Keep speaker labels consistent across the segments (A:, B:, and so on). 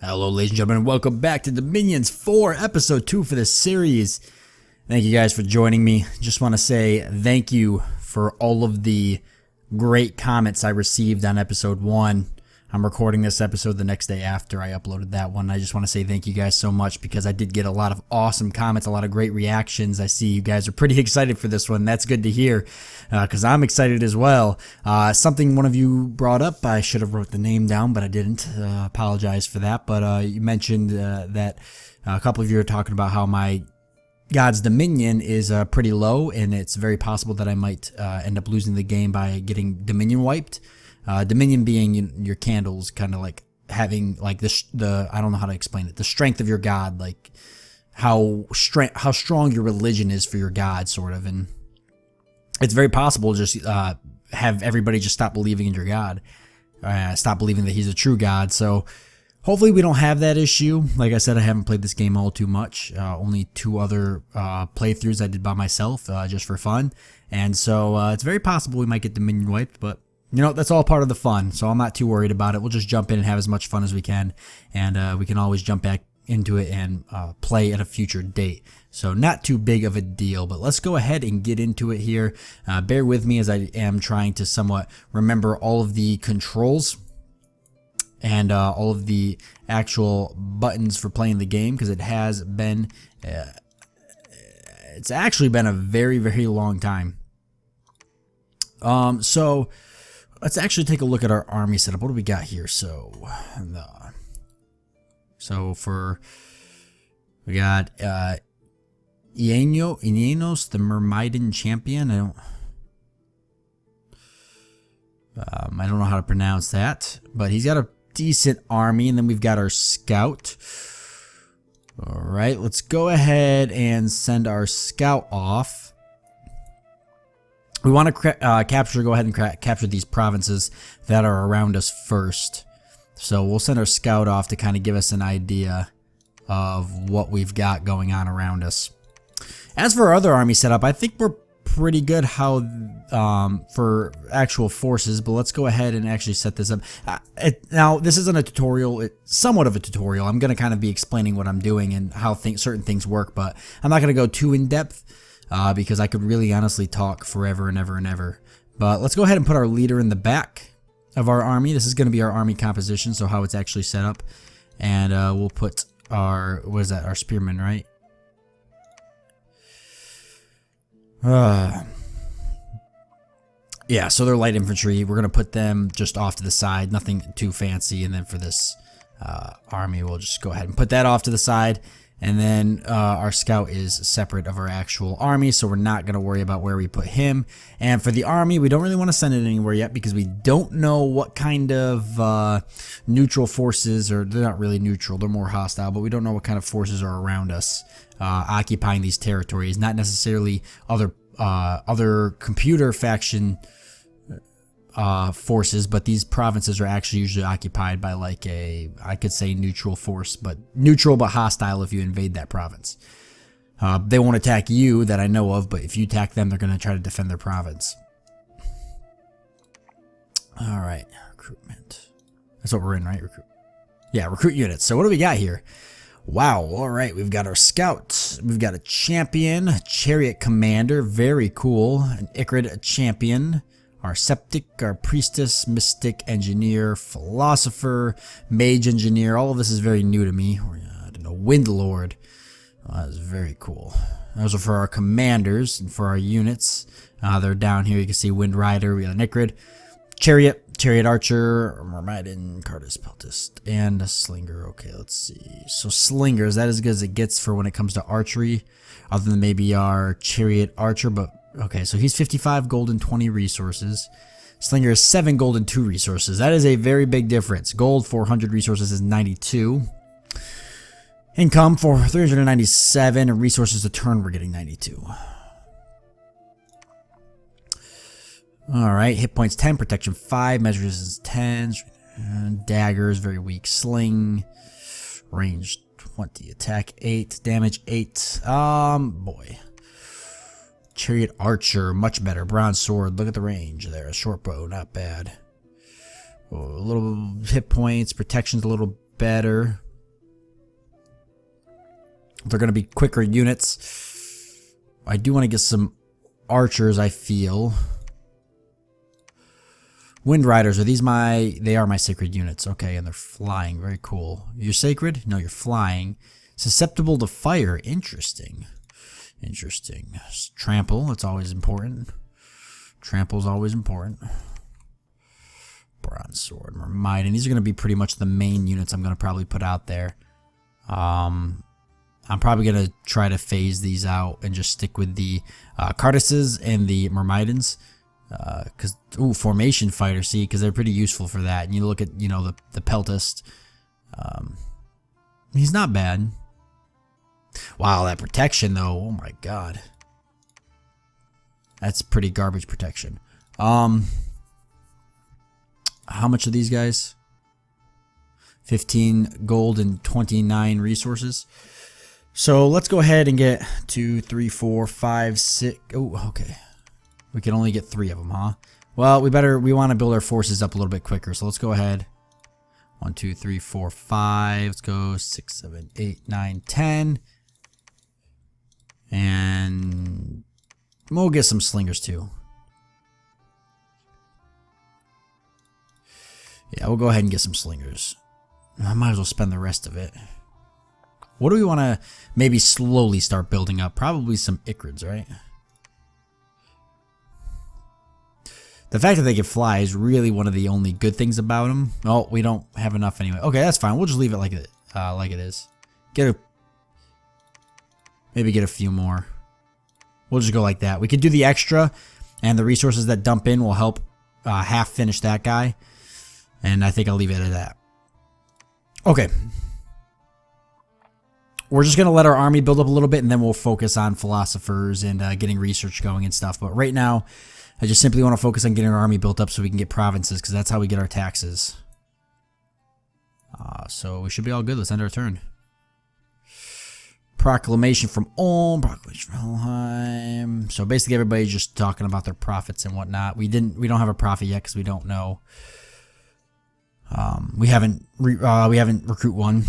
A: Hello, ladies and gentlemen, and welcome back to Dominions 4, Episode 2 for this series. Thank you guys for joining me. Just want to say thank you for all of the great comments I received on Episode 1. I'm recording this episode the next day after I uploaded that one. I just want to say thank you guys so much because I did get a lot of awesome comments, a lot of great reactions. I see you guys are pretty excited for this one. That's good to hear because I'm excited as well. Something one of you brought up, I should have wrote the name down, but I didn't. Apologize for that. But you mentioned that a couple of you are talking about how my God's Dominion is pretty low, and it's very possible that I might end up losing the game by getting Dominion wiped. Dominion being your candles, kind of like having like the I don't know how to explain it, the strength of your God, like how strong your religion is for your God, sort of. And it's very possible just have everybody just stop believing in your God, stop believing that he's a true God. So hopefully we don't have that issue. Like I said, I haven't played this game all too much. Only 2 other playthroughs I did by myself, just for fun. And so it's very possible we might get Dominion wiped, but you know, that's all part of the fun, so I'm not too worried about it. We'll just jump in and have as much fun as we can, and we can always jump back into it and play at a future date. So not too big of a deal, but let's go ahead and get into it here. Bear with me as I am trying to somewhat remember all of the controls and all of the actual buttons for playing the game, because it has been, it's actually been a very, very long time. So let's actually take a look at our army setup. What do we got here? So we got Inenos, the Myrmidon champion. I don't know how to pronounce that, but he's got a decent army. And then we've got our scout. All right, let's go ahead and send our scout off. We want to go ahead and capture these provinces that are around us first. So we'll send our scout off to kind of give us an idea of what we've got going on around us. As for our other army setup, I think we're pretty good for actual forces, but let's go ahead and actually set this up. Now, this isn't a tutorial. It's somewhat of a tutorial. I'm going to kind of be explaining what I'm doing and how certain things work, but I'm not going to go too in depth. Because I could really honestly talk forever and ever and ever. But let's go ahead and put our leader in the back of our army. This is going to be our army composition, so how it's actually set up. And we'll put our, what is that, our spearmen, right? Yeah, so they're light infantry. We're going to put them just off to the side, nothing too fancy. And then for this army, we'll just go ahead and put that off to the side. And then our scout is separate of our actual army, so we're not going to worry about where we put him. And for the army, we don't really want to send it anywhere yet because we don't know what kind of neutral forces, or they're not really neutral, they're more hostile, but we don't know what kind of forces are around us occupying these territories. Not necessarily other computer faction forces, but these provinces are actually usually occupied by like I could say neutral force, but neutral but hostile if you invade that province. They won't attack you that I know of, but if you attack them, they're going to try to defend their province. All right, recruitment. That's what we're in, right? Recruit units. So what do we got here? Wow, all right, we've got our scouts. We've got a champion, a chariot commander, very cool. An Icrid champion. Our septic, our priestess, mystic, engineer, philosopher, mage engineer. All of this is very new to me. I don't know, wind lord. That is very cool. Those are for our commanders and for our units. They're down here. You can see wind rider. We got an Icrid, chariot archer, Myrmidon, Cardus, Peltist, and a slinger. Okay, let's see. So slinger, is that as good as it gets for when it comes to archery? Other than maybe our chariot archer, but okay, so he's 55 gold and 20 resources. Slinger is 7 gold and 2 resources. That is a very big difference. Gold, 400 resources is 92. Income for 397, and resources a turn, we're getting 92. Alright, hit points 10, protection 5, measure resistance 10, daggers, very weak. Sling, range 20, attack 8, damage 8. Boy. Chariot archer, much better. Bronze sword, look at the range there. A short bow, not bad. Oh, a little hit points, protection's a little better. They're going to be quicker units. I do want to get some archers, I feel. Wind Riders, are these my... They are my sacred units. Okay, and they're flying. Very cool. You're sacred? No, you're flying. Susceptible to fire. Interesting. Interesting. Trample, that's always important. Trample's always important. Bronze Sword, Mermaid, and these are going to be pretty much the main units I'm going to probably put out there. I'm probably going to try to phase these out and just stick with the Cardises and the Myrmidons. Because, Formation Fighter, see, because they're pretty useful for that. And you look at, the Peltist. He's not bad. Wow, that protection, though. Oh, my God. That's pretty garbage protection. How much are these guys? 15 gold and 29 resources. So let's go ahead and get 2, 3, 4, 5, 6. Oh, okay. We can only get 3 of them, huh? Well, we want to build our forces up a little bit quicker. So let's go ahead. 1, 2, 3, 4, 5. Let's go 6, 7, 8, 9, 10. And we'll get some slingers too. Yeah, we'll go ahead and get some slingers. I might as well spend the rest of it. What do we want to maybe slowly start building up? Probably some Ichrids, right? The fact that they can fly is really one of the only good things about them. Oh, we don't have enough anyway. Okay, that's fine. We'll just leave it like it is. Maybe get a few more. We'll just go like that. We could do the extra, and the resources that dump in will help half finish that guy. And I think I'll leave it at that. Okay. We're just going to let our army build up a little bit, and then we'll focus on philosophers and getting research going and stuff. But right now, I just simply want to focus on getting our army built up so we can get provinces, because that's how we get our taxes. So we should be all good. Let's end our turn. Proclamation from Ulm. Proclamation from Helheim. So basically everybody's just talking about their profits and whatnot. We don't have a prophet yet because we don't know. We haven't recruit one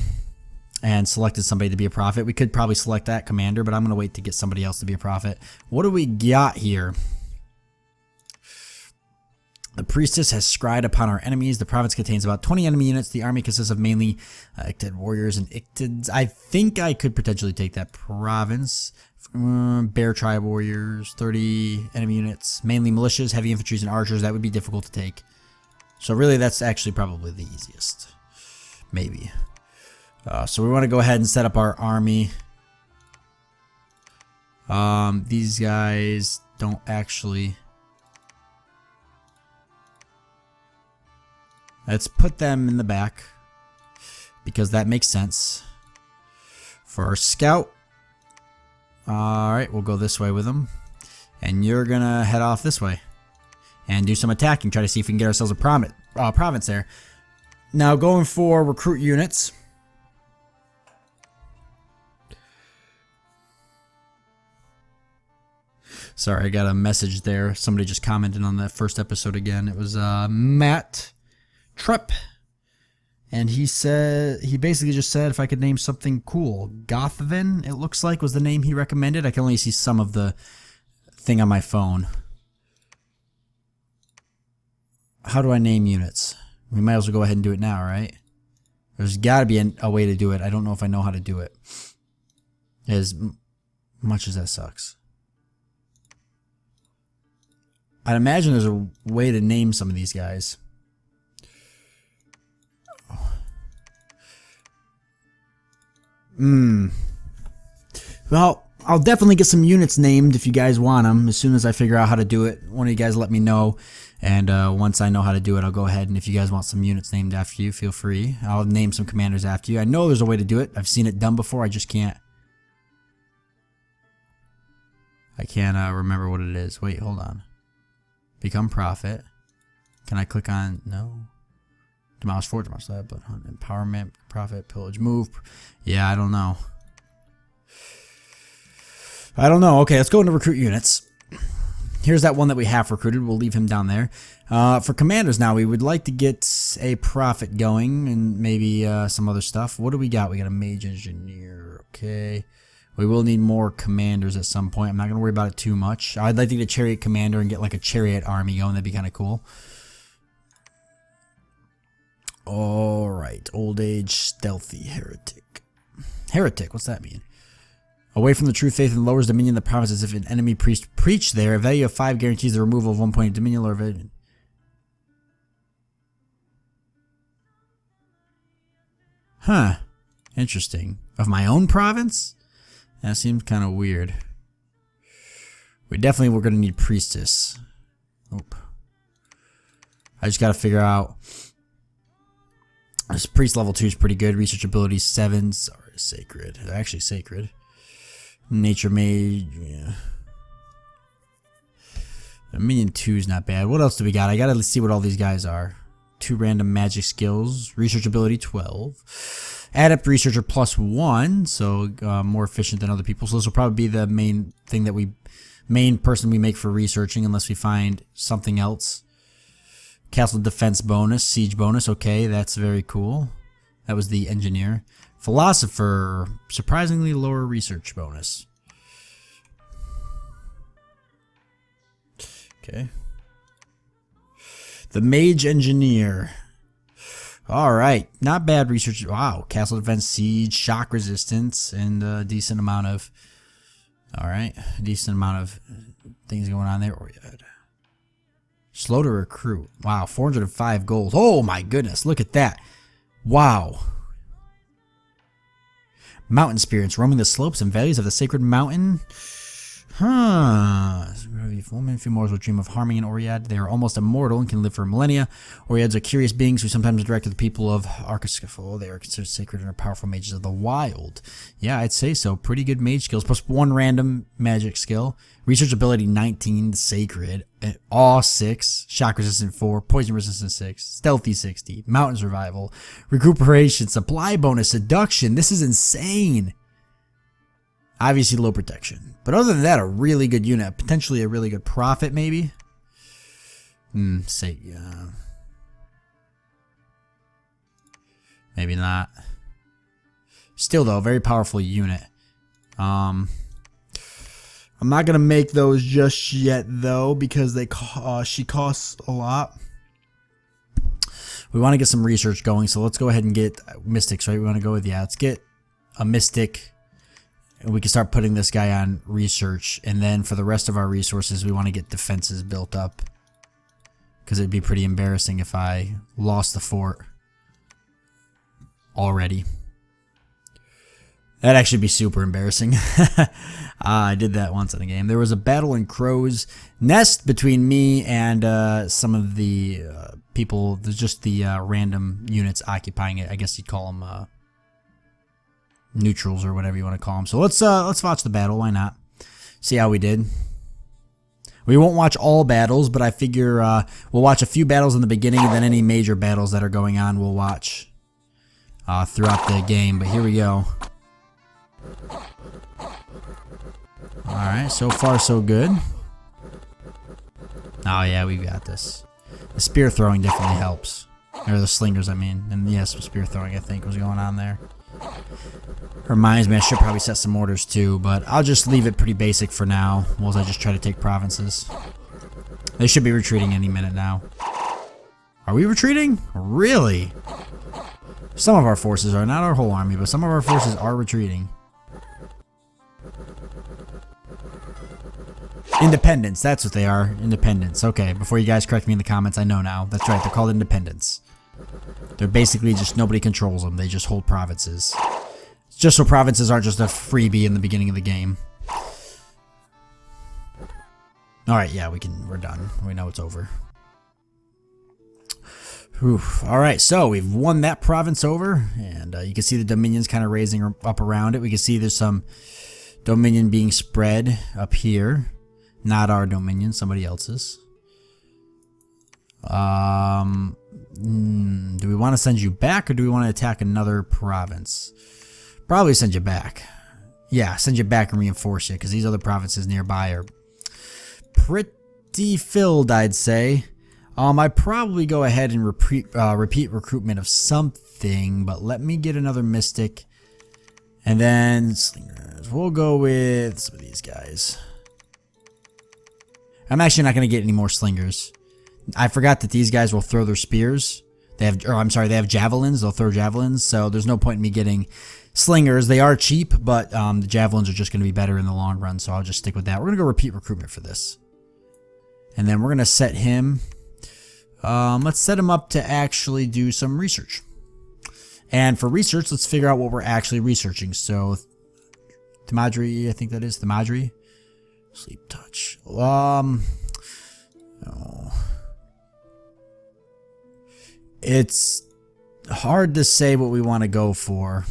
A: and selected somebody to be a prophet. We could probably select that commander, but I'm going to wait to get somebody else to be a prophet. What do we got here? The priestess has scryed upon our enemies. The province contains about 20 enemy units. The army consists of mainly Ictid warriors and Ictids. I think I could potentially take that province. Bear tribe warriors, 30 enemy units. Mainly militias, heavy infantry, and archers. That would be difficult to take. So really, that's actually probably the easiest. Maybe. So we want to go ahead and set up our army. These guys don't actually... Let's put them in the back, because that makes sense. For our scout, alright, we'll go this way with them. And you're going to head off this way and do some attacking, try to see if we can get ourselves a province there. Now going for recruit units. Sorry, I got a message there. Somebody just commented on that first episode again. It was Matt Trepp, and he basically just said if I could name something cool. Gothvin, it looks like, was the name he recommended. I can only see some of the thing on my phone. How do I name units? We might as well go ahead and do it now, right? There's got to be a way to do it. I don't know if I know how to do it. As much as that sucks. I'd imagine there's a way to name some of these guys. Well, I'll definitely get some units named if you guys want them as soon as I figure out how to do it. One of you guys let me know, and once I know how to do it, I'll go ahead, and if you guys want some units named after you, feel free. I'll name some commanders after you. I know there's a way to do it. I've seen it done before. I just can't remember what it is. Wait, hold on. Become prophet. Can I click on no? Demolish fort, demolish that, but hunt, empowerment, profit, pillage, move. Yeah, I don't know. Okay, let's go into recruit units. Here's that one that we have recruited. We'll leave him down there. For commanders now, we would like to get a prophet going and maybe some other stuff. What do we got? We got a mage engineer. Okay. We will need more commanders at some point. I'm not going to worry about it too much. I'd like to get a chariot commander and get like a chariot army going. That'd be kind of cool. Alright. Old age stealthy heretic. Heretic, what's that mean? Away from the true faith and lowers dominion of the province as if an enemy priest preached there. A value of 5 guarantees the removal of 1 point of dominion or evasion. Huh. Interesting. Of my own province? That seems kind of weird. We're going to need priestess. Oop. I just got to figure out. This priest level 2 is pretty good. Research ability 7s are sacred. They're actually sacred. Nature mage. Yeah. Minion 2 is not bad. What else do we got? I got to see what all these guys are. 2 random magic skills. Research ability 12. Adept researcher +1, so more efficient than other people. So this will probably be the main thing that main person we make for researching, unless we find something else. Castle defense bonus, siege bonus. Okay, that's very cool. That was the engineer. Philosopher, surprisingly lower research bonus. Okay. The mage engineer. Alright, not bad research. Wow, castle defense, siege, shock resistance, and a decent amount of... Alright, a decent amount of things going on there. Or slow to recruit. Wow, 405 gold. Oh my goodness, look at that. Wow. Mountain spirits roaming the slopes and valleys of the sacred mountain. Huh. Few mortals will dream of harming an Oread. They are almost immortal and can live for millennia. Oreads are curious beings who sometimes direct the people of Archiscafol. They are considered sacred and are powerful mages of the wild. Yeah, I'd say so. Pretty good mage skills. Plus 1 random magic skill. Research ability 19, sacred. Awe 6. Shock resistant 4. Poison resistant 6. Stealthy 60. Mountain survival. Recuperation. Supply bonus. Seduction. This is insane. Obviously low protection. But other than that, a really good unit. Potentially a really good profit, maybe. Maybe not. Still, though, very powerful unit. I'm not going to make those just yet, though, because she costs a lot. We want to get some research going, so let's go ahead and get mystics, right? We want to go with, let's get a mystic. And we can start putting this guy on research. And then for the rest of our resources, we want to get defenses built up. Because it'd be pretty embarrassing if I lost the fort already. That'd actually be super embarrassing. I did that once in a game. There was a battle in Crow's Nest between me and some of the people. There's just the random units occupying it. I guess you'd call them... neutrals or whatever you want to call them. So let's watch the battle. Why not? See how we did. We won't watch all battles, but I figure we'll watch a few battles in the beginning, and then any major battles that are going on we'll watch throughout the game. But here we go. Alright, so far so good. Oh yeah, we got this. The spear throwing definitely helps. Or the slingers, I mean. And yes, spear throwing I think was going on there. Reminds me I should probably set some orders too, but I'll just leave it pretty basic for now, while I just try to take provinces. They should be retreating any minute now. Are we retreating? Really? Some of our forces are, not our whole army, but some of our forces are retreating. Independents, that's what they are. Independents. Okay, before you guys correct me in the comments, I know now. That's right, they're called independents. They're basically just nobody controls them. They just hold provinces. Just so provinces aren't just a freebie in the beginning of the game. Alright, yeah, we're done. We know it's over. Alright, so we've won that province over. And you can see the dominions kind of raising up around it. We can see there's some dominion being spread up here. Not our dominion, somebody else's. Do we want to send you back, or do we want to attack another province? Probably send you back. Yeah, send you back and reinforce you, because these other provinces nearby are pretty filled, I'd say. I'd probably go ahead and repeat recruitment of something, but let me get another mystic, And then slingers. We'll go with some of these guys. I'm actually not going to get any more slingers. I forgot that these guys will throw their spears. They have, they have javelins. They'll throw javelins. So there's no point in me getting slingers. They are cheap, but the javelins are just going to be better in the long run. So I'll just stick with that. We're going to go repeat recruitment for this. And then we're going to set him. Let's set him up to actually do some research. And for research, let's figure out what we're actually researching. So, Thamadri, I think that is Thamadri. Sleep touch. No. It's hard to say what we want to go for.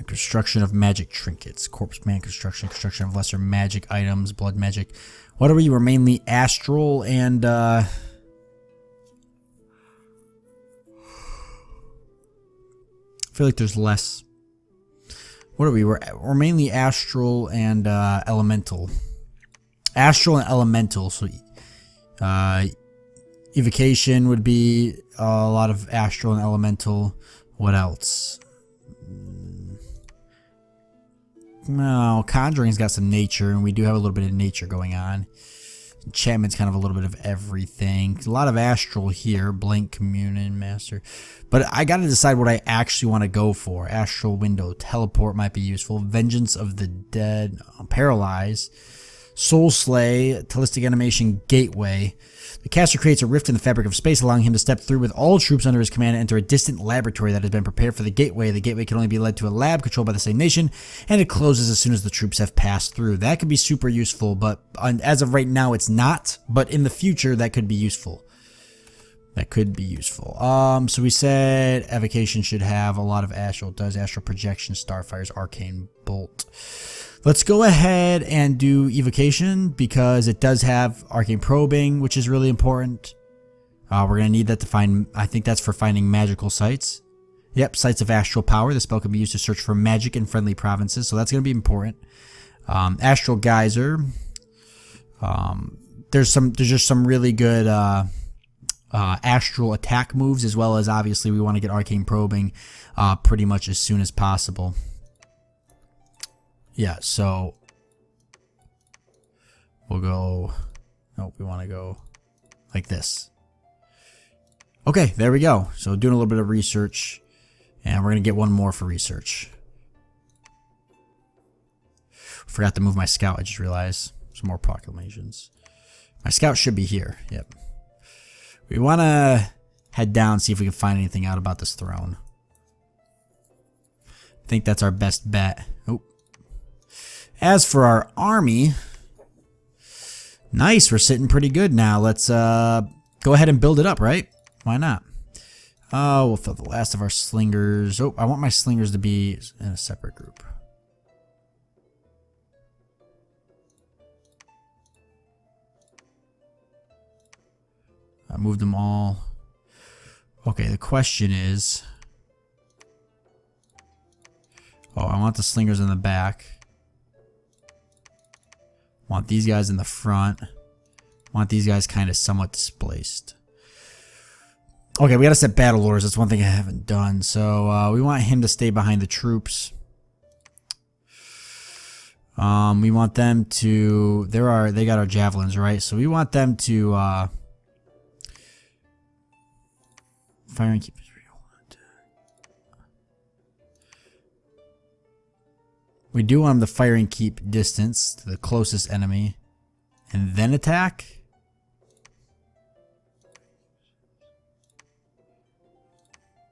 A: Construction of magic trinkets. Corpse man construction. Construction of lesser magic items. Blood magic. What are we? We're mainly astral and I feel like there's less. What are we? We're mainly astral and elemental. Astral and elemental. So evocation would be a lot of astral and elemental. What else? No, conjuring's got some nature, and we do have a little bit of nature going on. Enchantment's kind of a little bit of everything. A lot of astral here. Blink, communion, master. But I got to decide what I actually want to go for. Astral window, teleport might be useful. Vengeance of the dead, paralyze. Soul slay, telistic animation, gateway. The caster creates a rift in the fabric of space, allowing him to step through with all troops under his command and enter a distant laboratory that has been prepared for the gateway. The gateway can only be led to a lab controlled by the same nation, and it closes as soon as the troops have passed through. That could be super useful, but as of right now, it's not. But in the future, that could be useful. That could be useful. So we said evocation should have a lot of astral. It does astral projection, starfire's arcane bolt. Let's go ahead and do evocation because it does have arcane probing, which is really important. We're going to need that to find, I think that's for finding magical sites. Yep, sites of astral power. The spell can be used to search for magic in friendly provinces, so that's going to be important. Astral geyser. There's just some really good astral attack moves, as well as obviously we want to get arcane probing pretty much as soon as possible. Yeah, so we'll go, nope, we want to go like this. Okay, there we go. So doing a little bit of research, and we're going to get one more for research. Forgot to move my scout, I just realized. Some more proclamations. My scout should be here, yep. We want to head down, see if we can find anything out about this throne. I think that's our best bet. Oh. As for our army, nice, we're sitting pretty good now. Let's go ahead and build it up, right? Why not? Oh, we'll fill the last of our slingers. Oh, I want my slingers to be in a separate group. I moved them all. Okay, the question is... Oh, I want the slingers in the back. Want these guys in the front. Want these guys kind of somewhat displaced. Okay, we gotta set battle orders. That's one thing I haven't done. So we want him to stay behind the troops. We want them to. They got our javelins, right? So we want them to fire and keep. We do want them to fire and keep distance to the closest enemy and then attack.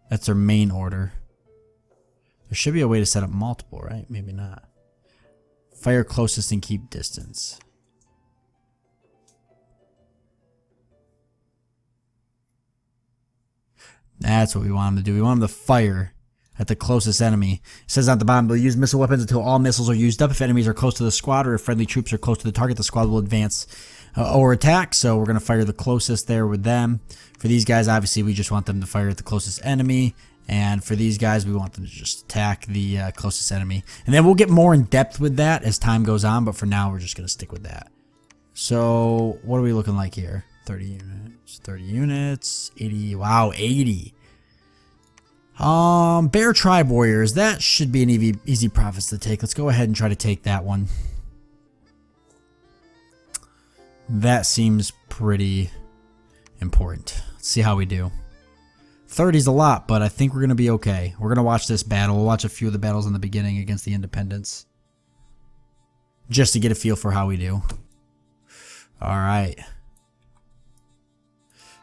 A: That's our main order. There should be a way to set up multiple, right? Maybe not. Fire closest and keep distance. That's what we want them to do. We want them to fire at the closest enemy. It says at the bottom, they'll use missile weapons until all missiles are used up. If enemies are close to the squad or if friendly troops are close to the target, the squad will advance or attack. So we're going to fire the closest there with them. For these guys, obviously, we just want them to fire at the closest enemy. And for these guys, we want them to just attack the closest enemy. And then we'll get more in depth with that as time goes on. But for now, we're just going to stick with that. So what are we looking like here? 30 units, 30 units, 80. Wow, 80. Bear Tribe Warriors. That should be an easy province to take. Let's go ahead and try to take that one. That seems pretty important. Let's see how we do. 30's a lot, but I think we're going to be okay. We're going to watch this battle. We'll watch a few of the battles in the beginning against the Independents, just to get a feel for how we do. Alright.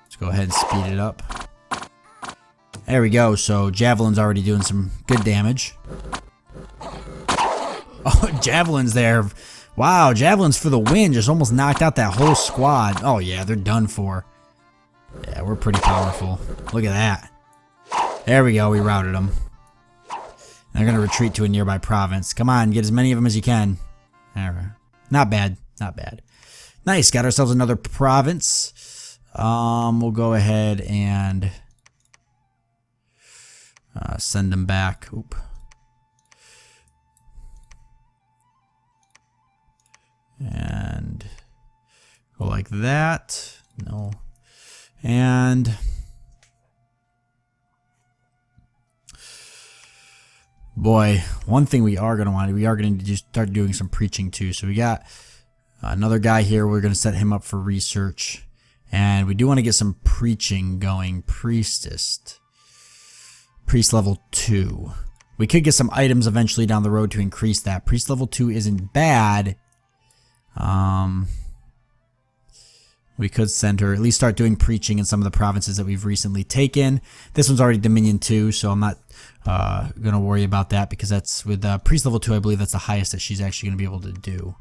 A: Let's go ahead and speed it up. There we go. So Javelin's already doing some good damage. Oh, Javelin's there. Wow, Javelin's for the win. Just almost knocked out that whole squad. Oh yeah, they're done for. Yeah, we're pretty powerful. Look at that. There we go. We routed them. They're going to retreat to a nearby province. Come on, get as many of them as you can. There. Not bad. Not bad. Nice. Got ourselves another province. We'll go ahead and send them back. Oop. And go like that. No. And boy, one thing we are going to want to do, we are going to just start doing some preaching too. So we got another guy here. We're going to set him up for research. And we do want to get some preaching going. Priest level 2. We could get some items eventually down the road to increase that. Priest level 2 isn't bad. We could send her, at least start doing preaching in some of the provinces that we've recently taken. This one's already Dominion 2, so I'm not going to worry about that, because that's with Priest level 2, I believe that's the highest that she's actually going to be able to do.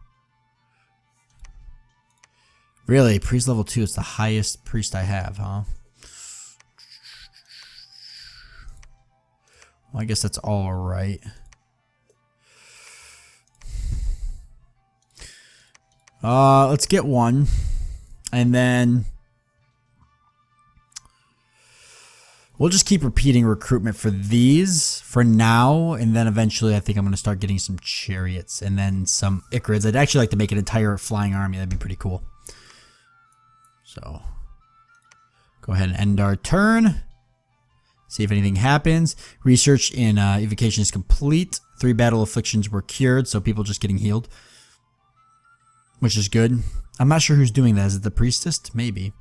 A: Really? Priest level 2 is the highest priest I have, huh? Well, I guess that's all right. Let's get one. And then we'll just keep repeating recruitment for these for now, and then eventually I think I'm going to start getting some chariots and then some Icarids. I'd actually like to make an entire flying army. That'd be pretty cool. So go ahead and end our turn. See if anything happens. Research in evocation is complete. 3 battle afflictions were cured, so people just getting healed, which is good. I'm not sure who's doing that. Is it the priestess? Maybe.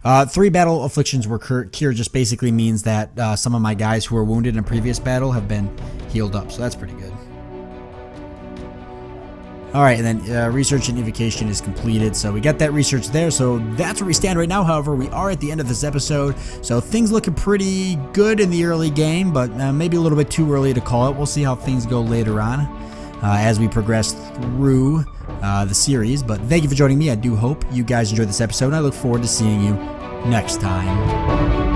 A: 3 battle afflictions were cured just basically means that some of my guys who were wounded in a previous battle have been healed up, so that's pretty good. Alright, and then research and evocation is completed, so we got that research there, so that's where we stand right now. However, we are at the end of this episode, so things looking pretty good in the early game, but maybe a little bit too early to call it. We'll see how things go later on as we progress through the series. But thank you for joining me. I do hope you guys enjoyed this episode, and I look forward to seeing you next time.